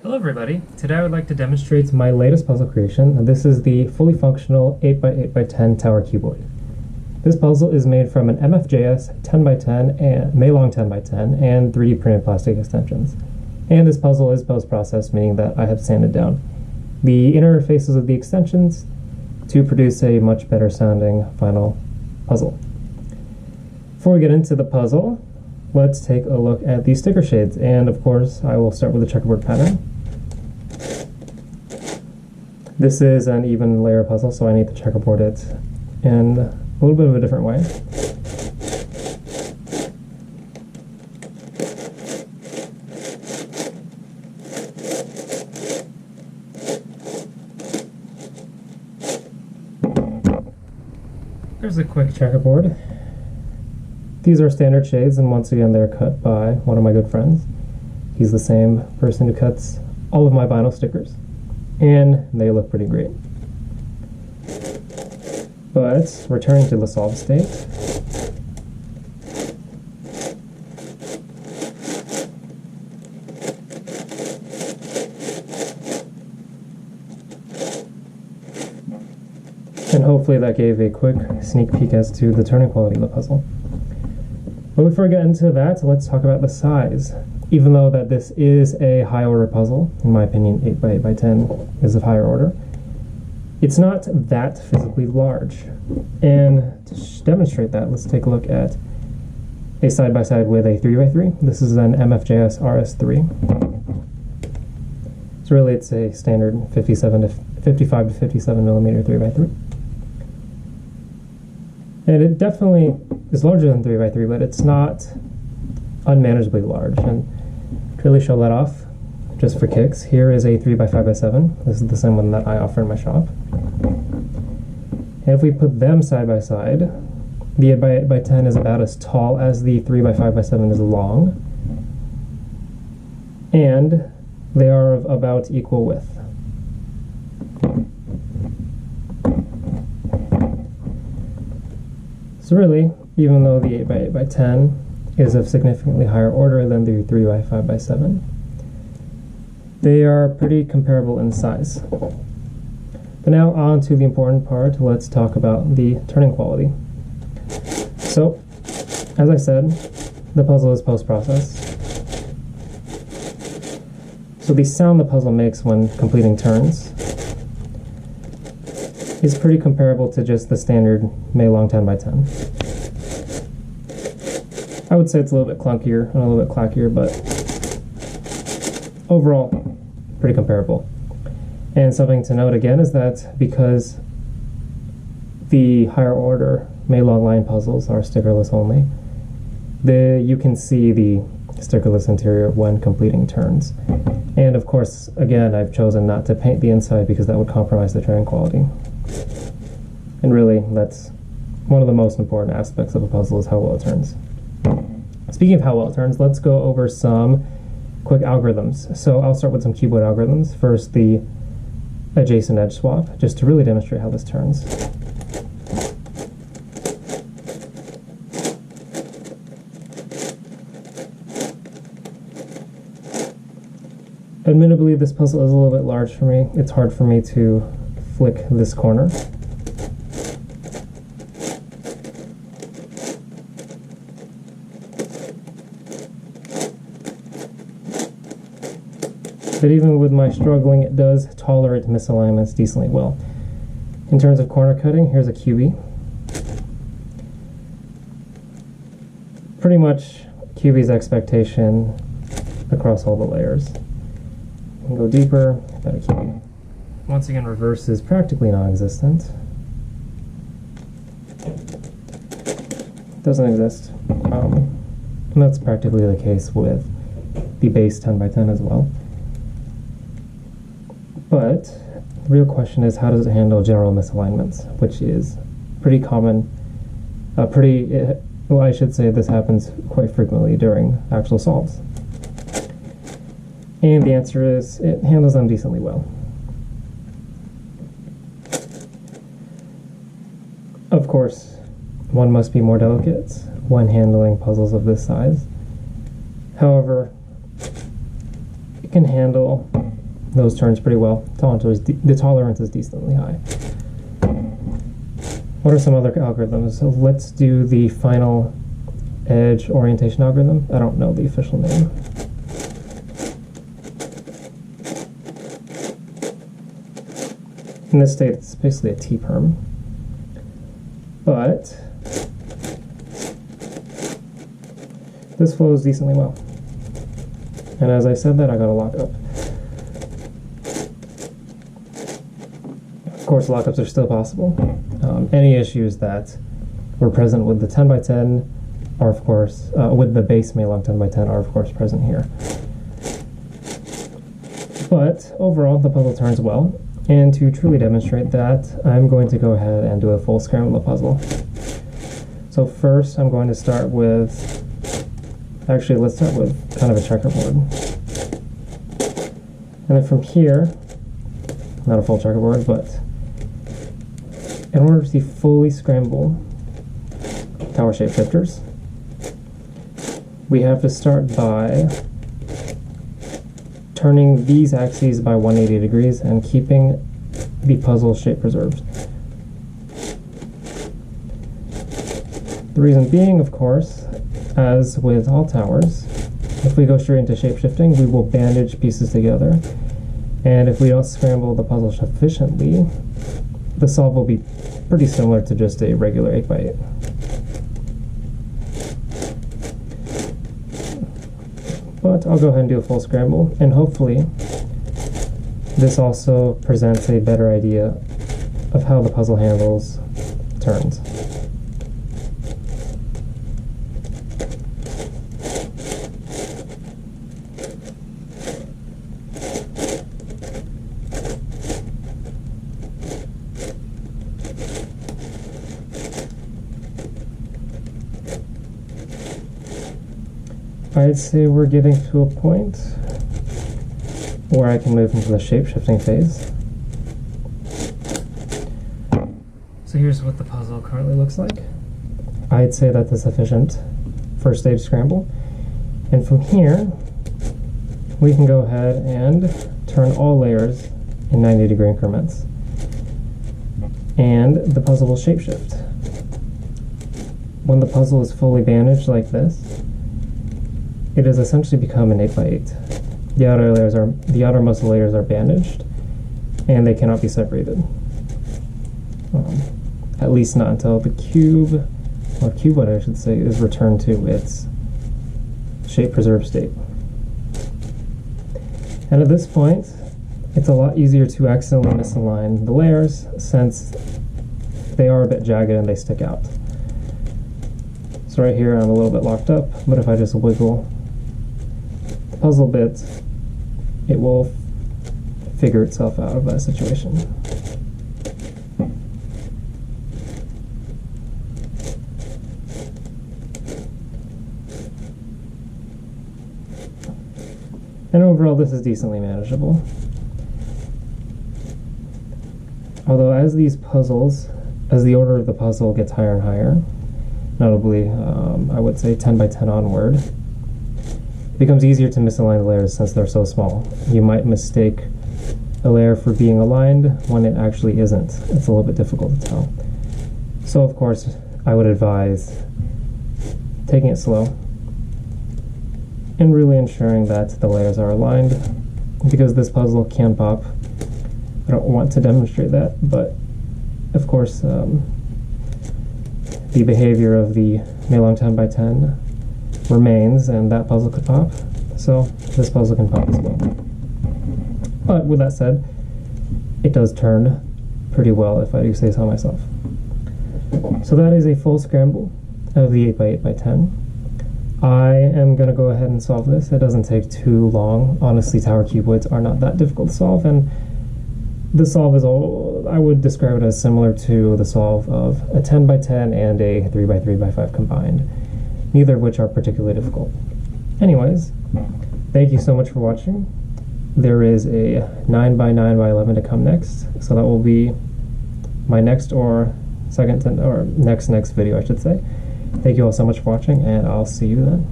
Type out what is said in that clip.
Hello everybody, today I would like to demonstrate my latest puzzle creation, and this is the fully functional 8x8x10 tower cuboid. This puzzle is made from an MFJS 10x10 and Meilong 10x10 and 3D printed plastic extensions. And this puzzle is post-processed, meaning that I have sanded down the inner faces of the extensions to produce a much better sounding final puzzle. Before we get into the puzzle, let's take a look at the sticker shades, and of course I will start with the checkerboard pattern. This is an even layer puzzle, so I need to checkerboard it in a little bit of a different way. There's a quick checkerboard. These are standard shades, and once again they're cut by one of my good friends. He's the same person who cuts all of my vinyl stickers, and they look pretty great. But returning to the solved state, and hopefully that gave a quick sneak peek as to the turning quality of the puzzle. But before we get into that, let's talk about the size. Even though that this is a high order puzzle, in my opinion 8x8x10 is of higher order, it's not that physically large. And to demonstrate that, let's take a look at a side-by-side with a 3x3. This is an MFJS RS3. So really it's a standard 55 to 57 millimeter 3x3. And it definitely is larger than 3x3, but it's not unmanageably large. And to really show that off, just for kicks, here is a 3x5x7. This is the same one that I offer in my shop. And if we put them side by side, the 8x8x10 is about as tall as the 3x5x7 is long, and they are of about equal width. So really, even though the 8x8x10 is of significantly higher order than the 3x5x7, they are pretty comparable in size. But now on to the important part. Let's talk about the turning quality. So, as I said, the puzzle is post-processed. So the sound the puzzle makes when completing turns is pretty comparable to just the standard Meilong 10x10. I would say it's a little bit clunkier and a little bit clackier, but overall, pretty comparable. And something to note again is that because the higher order Meilong line puzzles are stickerless only, you can see the stickerless interior when completing turns. And of course, again, I've chosen not to paint the inside because that would compromise the turning quality. And really, that's one of the most important aspects of a puzzle, is how well it turns. Speaking of how well it turns, let's go over some quick algorithms. So I'll start with some Cuboid algorithms. First, the adjacent edge swap, just to really demonstrate how this turns. Admittedly, this puzzle is a little bit large for me. It's hard for me to flick this corner. But even with my struggling, it does tolerate misalignments decently well. In terms of corner cutting, here's a QB. Pretty much QB's expectation across all the layers. And go deeper, without a QB. Once again, reverse is practically non-existent. Doesn't exist. And that's practically the case with the base 10x10 as well. But the real question is, how does it handle general misalignments, which is pretty common, well, I should say this happens quite frequently during actual solves. And the answer is, it handles them decently well. Of course, one must be more delicate when handling puzzles of this size. However, it can handle those turns pretty well. The tolerance is decently high. What are some other algorithms? So let's do the final edge orientation algorithm. I don't know the official name. In this state, it's basically a T-perm. But this flows decently well. And as I said that, I got a lockup. Of course, lockups are still possible. Any issues that were present with the 10x10 are, of course, with the base Meilong 10x10 are, of course, present here. But overall, the puzzle turns well. And to truly demonstrate that, I'm going to go ahead and do a full scramble of puzzle. So first, I'm going to start with, actually, let's start with kind of a checkerboard. And then from here, not a full checkerboard, but in order to fully scramble tower shapeshifters, we have to start by turning these axes by 180 degrees and keeping the puzzle shape preserved. The reason being, of course, as with all towers, if we go straight into shapeshifting, we will bandage pieces together. And if we don't scramble the puzzle sufficiently, the solve will be pretty similar to just a regular 8x8. But I'll go ahead and do a full scramble, and hopefully this also presents a better idea of how the puzzle handles turns. I'd say we're getting to a point where I can move into the shape-shifting phase. So here's what the puzzle currently looks like. I'd say that's a sufficient first stage scramble. And from here, we can go ahead and turn all layers in 90-degree increments. And the puzzle will shapeshift. When the puzzle is fully bandaged like this, it has essentially become an 8x8. The outermost layers are bandaged, and they cannot be separated. At least not until the cube, or cuboid I should say, is returned to its shape preserved state. And at this point, it's a lot easier to accidentally misalign the layers since they are a bit jagged and they stick out. So right here I'm a little bit locked up, but if I just wiggle puzzle bit, it will figure itself out of that situation. And overall, this is decently manageable. Although as the order of the puzzle gets higher and higher, notably, I would say 10x10 onward, it becomes easier to misalign the layers since they're so small. You might mistake a layer for being aligned when it actually isn't. It's a little bit difficult to tell. So of course, I would advise taking it slow and really ensuring that the layers are aligned, because this puzzle can pop. I don't want to demonstrate that, but of course, the behavior of the Meilong 10x10 remains, and that puzzle could pop, so this puzzle can pop as well. But with that said, it does turn pretty well, if I do say so myself. So that is a full scramble of the 8x8x10. I am going to go ahead and solve this. It doesn't take too long. Honestly, tower cuboids are not that difficult to solve, and the solve is all, I would describe it as similar to the solve of a 10x10 and a 3x3x5 combined, neither of which are particularly difficult. Anyways, thank you so much for watching. There is a 9x9x11 to come next, so that will be my next next video, I should say. Thank you all so much for watching, and I'll see you then.